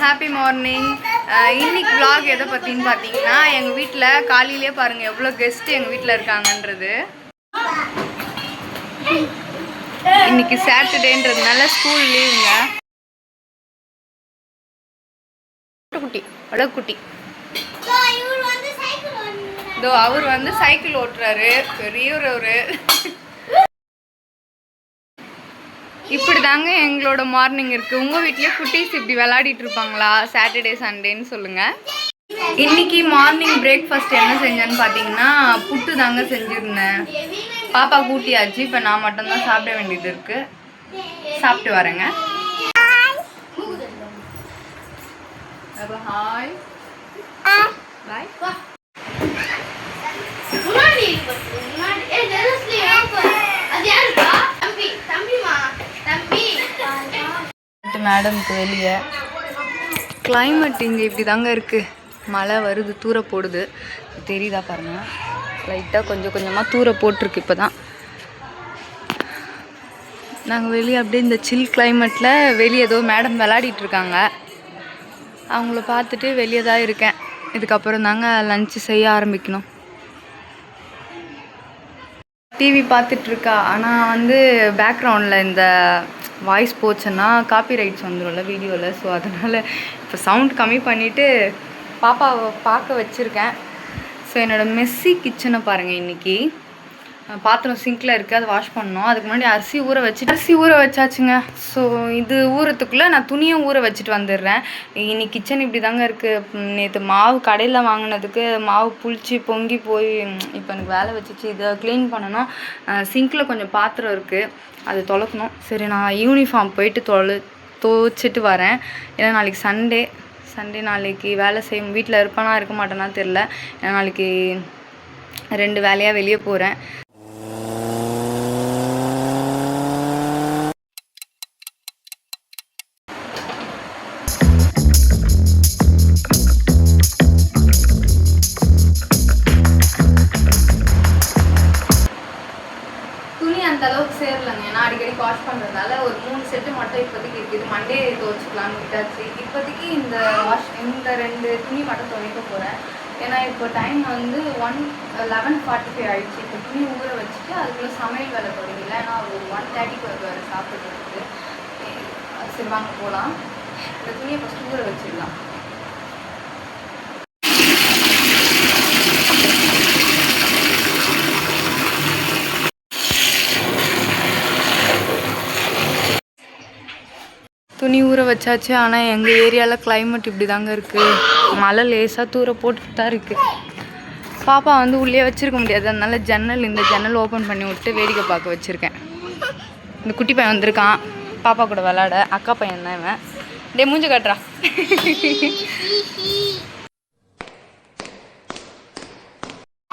Happy morning. இன்னைக்கு vlog எதை பற்றின்னு பார்த்தீங்கன்னா, எங்கள் வீட்டில் காலையிலே பாருங்கள் எவ்வளோ கெஸ்ட்டு எங்கள் வீட்டில் இருக்காங்கன்றது. இன்னைக்கு சாட்டர்டேன்றதுனால ஸ்கூல் லீவுங்க. குட்டி அழகுட்டி இதோ அவர் வந்து சைக்கிள் ஓட்டுறாரு, பெரியவர். இப்படி தாங்க எங்களோட மார்னிங் இருக்குது. உங்கள் வீட்லேயே குட்டீஸ் இப்படி விளையாடிட்டு இருப்பாங்களா சாட்டர்டே சண்டேன்னு சொல்லுங்கள். இன்றைக்கி மார்னிங் பிரேக்ஃபாஸ்ட் என்ன செஞ்சேன்னு பார்த்தீங்கன்னா, புட்டு தாங்க செஞ்சுருந்தேன். பாப்பா கூட்டியாச்சு, இப்போ நான் மட்டும்தான் சாப்பிட வேண்டியது இருக்குது. சாப்பிட்டு வரேங்க. Hi bye. மேடம்க்கு வெளியே கிளைமேட் இங்கே இப்படி தாங்க இருக்குது. மழை வருது, தூர போடுது, தெரியுதா பாருங்க. லைட்டாக கொஞ்சம் கொஞ்சமாக தூர போட்டிருக்கு. இப்போ தான் நாங்கள் வெளியே அப்படியே இந்த சில் கிளைமேட்டில் வெளியே ஏதோ மேடம் விளையாடிட்டுருக்காங்க. அவங்கள பார்த்துட்டு வெளியே தான் இருக்கேன். இதுக்கப்புறம் தாங்க லஞ்சு செய்ய ஆரம்பிக்கணும். டிவி பார்த்துட்ருக்கா. ஆனால் வந்து பேக்ரவுண்டில் இந்த வாய்ஸ் போச்சுன்னா காப்பிரைட்ஸ் வந்துடும்ல வீடியோவில். ஸோ அதனால் இப்போ சவுண்ட் கம்மி பண்ணிவிட்டு பாப்பாவை பார்க்க வச்சுருக்கேன். ஸோ என்னோடய மெஸ்ஸி கிச்சனை பாருங்கள். இன்றைக்கி பாத்திரம் சிங்கில் இருக்குது, அதை வாஷ் பண்ணோம். அதுக்கு முன்னாடி அரிசி ஊற வச்சாச்சுங்க. ஸோ இது ஊறத்துக்குள்ளே நான் துணியும் ஊற வச்சுட்டு வந்துடுறேன். இன்னைக்கு கிச்சன் இப்படி தாங்க இருக்குது. நேற்று மாவு கடையில் வாங்கினதுக்கு மாவு புளிச்சு பொங்கி போய் இப்போ எனக்கு வேலை வச்சிச்சு. இதை க்ளீன் பண்ணணும். சிங்கில் கொஞ்சம் பாத்திரம் இருக்குது, அது தொலைக்கணும். சரி, நான் யூனிஃபார்ம் போயிட்டு துவைச்சிட்டு வரேன். ஏன்னா நாளைக்கு சண்டே நாளைக்கு வேலை செய்யும். வீட்டில் இருப்பானா இருக்க மாட்டேன்னா தெரில. ஏன்னா நாளைக்கு 2 வேலையாக வெளியே போகிறேன். அந்தளவுக்கு சேரலைங்க. ஏன்னா அடிக்கடி வாஷ் பண்ணுறதுனால ஒரு 3 செட்டு மட்டும் இப்போதைக்கு இருக்குது. மண்டே துவைச்சிக்கலான்னு விட்டாச்சு. இப்போதைக்கு இந்த 2 துணி மட்டும் துவைக்க போகிறேன். ஏன்னா இப்போ டைம் வந்து 11:45 ஆகிடுச்சு. இப்போ துணி ஊற வச்சுட்டு அதுக்குள்ளே சமையல் வேலை தொடங்கல. ஏன்னா ஒரு 1:30க்கு வருவார் சாப்பிட்றதுக்கு. சரி வாங்க போகலாம். இந்த துணியை ஃபஸ்ட்டு ஊற வச்சிடலாம். துணி ஊற வச்சாச்சு. ஆனால் எங்கள் ஏரியாவில் கிளைமேட் இப்படி தாங்க இருக்குது. மழை லேசாக தூர போட்டுட்டு தான் இருக்குது. பாப்பா வந்து உள்ளே வச்சுருக்க முடியாது, அதனால இந்த ஜன்னல் ஓப்பன் பண்ணி விட்டு வேடிக்கை பார்க்க வச்சுருக்கேன். இந்த குட்டி பையன் வந்திருக்கான் பாப்பா கூட விளாட. அக்கா பையன் தான் இவன். டே மூஞ்ச காட்டுறா.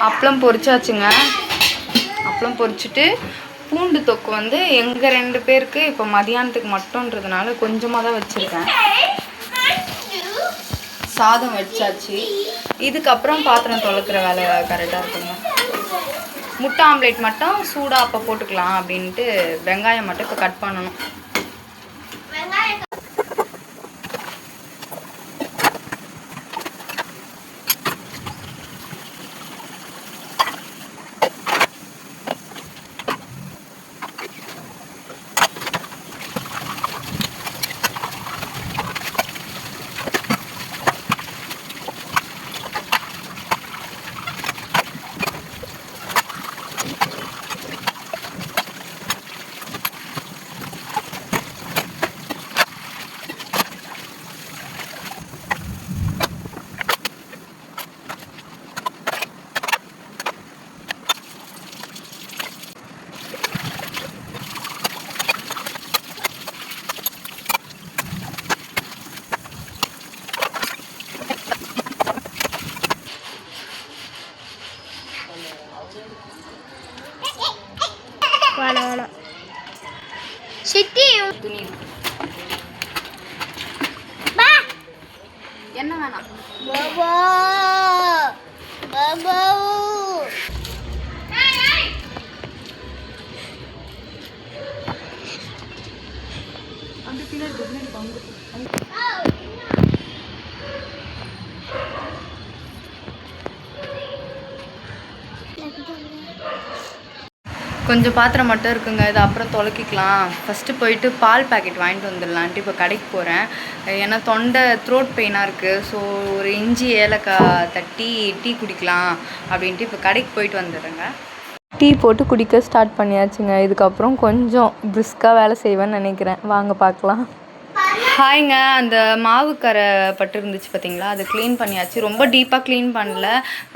அப்பளம் பொரிச்சாச்சுங்க. அப்பளம் பொரிச்சிட்டு பூண்டு தொக்கு வந்து எங்கள் 2 பேருக்கு இப்போ மதியானத்துக்கு மட்டும்ன்றதுனால கொஞ்சமாக தான் வச்சுருக்கேன். சாதம் வச்சாச்சு. இதுக்கப்புறம் பாத்திரம் தொலைக்கிற வேலை கரெக்டாக இருக்குங்க. முட்டை ஆம்லேட் மட்டும் சூடாக அப்போ போட்டுக்கலாம் அப்படின்ட்டு வெங்காயம் மட்டும் இப்போ கட் பண்ணணும். வேணாம் சித்தி துணி என்ன வேணாம். பாபா பாபா அந்த பின்னாடி பங்கு கொஞ்சம் பாத்திரம் மட்டும் இருக்குங்க, இது அப்புறம் துலக்கிக்கலாம். ஃபஸ்ட்டு போயிட்டு பால் பாக்கெட் வாங்கிட்டு வந்துடலான்ட்டு இப்போ கடைக்கு போகிறேன். ஏன்னா தொண்டை த்ரோட் பெயினாக இருக்குது. ஸோ ஒரு இஞ்சி ஏலக்காய் தட்டி டீ குடிக்கலாம் அப்படின்ட்டு இப்போ கடைக்கு போயிட்டு வந்துடுறேங்க. டீ போட்டு குடிக்க ஸ்டார்ட் பண்ணியாச்சுங்க. இதுக்கப்புறம் கொஞ்சம் பிரிஸ்காக வேலை செய்வேன்னு நினைக்கிறேன். வாங்க பார்க்கலாம். ஹாய்ங்க, அந்த மாவு கரை பட்டு இருந்துச்சு பார்த்தீங்களா, அது க்ளீன் பண்ணியாச்சு. ரொம்ப டீப்பாக க்ளீன் பண்ணல.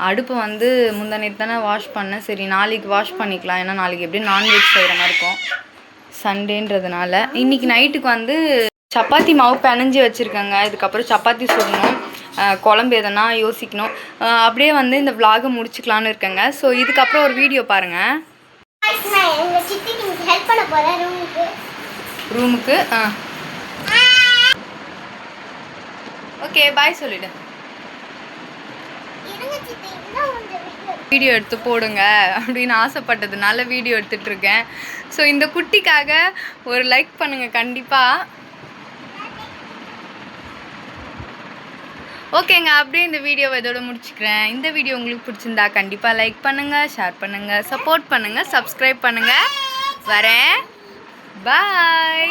அடுப்பு வந்து முந்தானேத்து தானே வாஷ் பண்ணேன். சரி நாளைக்கு வாஷ் பண்ணிக்கலாம், ஏன்னா நாளைக்கு எப்படியும் நான்வெஜ் செய்கிற மாதிரி இருக்கும் சண்டேன்றதுனால. இன்றைக்கி நைட்டுக்கு வந்து சப்பாத்தி மாவு பிணைஞ்சி வச்சுருக்கேங்க. இதுக்கப்புறம் சப்பாத்தி சுடணும், குழம்பு எதனா யோசிக்கணும். அப்படியே வந்து இந்த விலாகை முடிச்சுக்கலான்னு இருக்கேங்க. ஸோ இதுக்கப்புறம் ஒரு வீடியோ பாருங்கள். ரூமுக்கு ஓகே பாய் சொல்லிவிடு. வீடியோ எடுத்து போடுங்க அப்படின்னு ஆசைப்பட்டதுனால வீடியோ எடுத்துகிட்ருக்கேன். ஸோ இந்த குட்டிக்காக ஒரு லைக் பண்ணுங்கள் கண்டிப்பாக. ஓகேங்க, அப்படியே இந்த வீடியோவை இதோட முடிச்சுக்கிறேன். இந்த வீடியோ உங்களுக்கு பிடிச்சிருந்தா கண்டிப்பாக லைக் பண்ணுங்கள், ஷேர் பண்ணுங்கள், சப்போர்ட் பண்ணுங்கள், சப்ஸ்கிரைப் பண்ணுங்கள். வரேன், பாய்.